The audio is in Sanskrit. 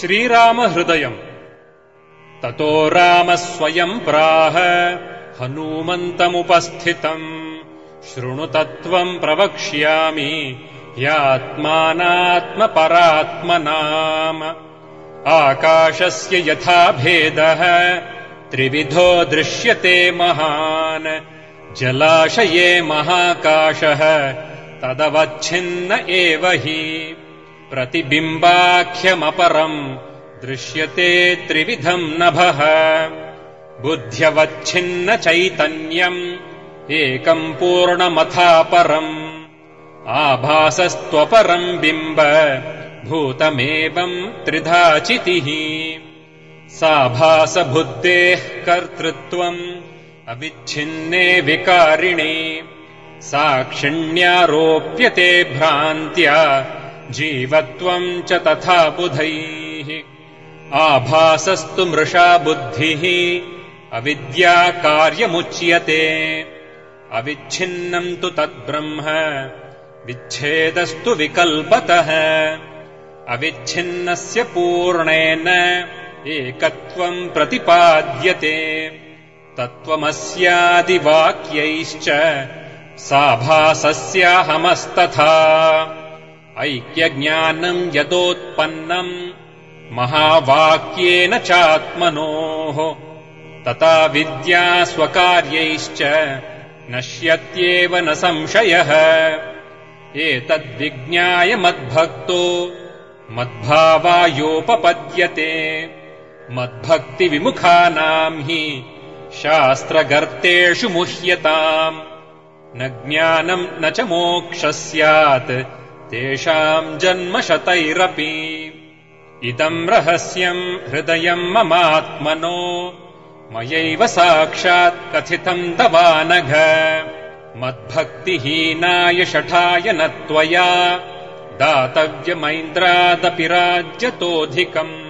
श्रीरामहृदयम्। ततो रामः स्वयम् प्राह हनूमन्तमुपस्थितम्, शृणु तत्त्वम् प्रवक्ष्यामि ह्यात्मानात्मपरात्मनाम्। आकाशस्य यथा भेदः त्रिविधो दृश्यते महान्, जलाशये महाकाशः तदवच्छिन्न एव हि। प्रतिबिम्बाख्यमपरम् दृश्यते त्रिविधम् नभः, बुद्ध्यवच्छिन्न चैतन्यम् एकम् पूर्णमथापरम्। आभासस्त्वपरम् बिम्ब भूतमेवम् त्रिधाचितिः। साभासबुद्धेः कर्तृत्वम् अविच्छिन्ने विकारिणे, साक्षिण्यारोप्यते भ्रान्त्या जीवत्वम् च तथा बुधैः। आभासस्तु मृषा बुद्धिः अविद्या कार्यमुच्यते, अविच्छिन्नम् तु तद्ब्रह्म विच्छेदस्तु विकल्पतः। अविच्छिन्नस्य पूर्णेन एकत्वम् प्रतिपाद्यते, तत्त्वमस्यादिवाक्यैश्च साभासस्याहमस्तथा। ऐक्यज्ञानम् यदोत्पन्नम् महावाक्येन चात्मनोः, तथा विद्या स्वकार्यैश्च नश्यत्येव न संशयः। एतद्विज्ञाय मद्भक्तो मद्भावायोपपद्यते, मद्भक्तिविमुखानाम् हि शास्त्रगर्तेषु मुह्यताम्। न ज्ञानम् न च मोक्षः स्यात् तेषाम् जन्म शतैरपि। इदम् रहस्यम् हृदयम् ममात्मनो, मयैव साक्षात् कथितम् तवानघ। मद्भक्तिहीनाय शठाय न त्वया दातव्यमैन्द्रादपि राज्यतोऽधिकम्।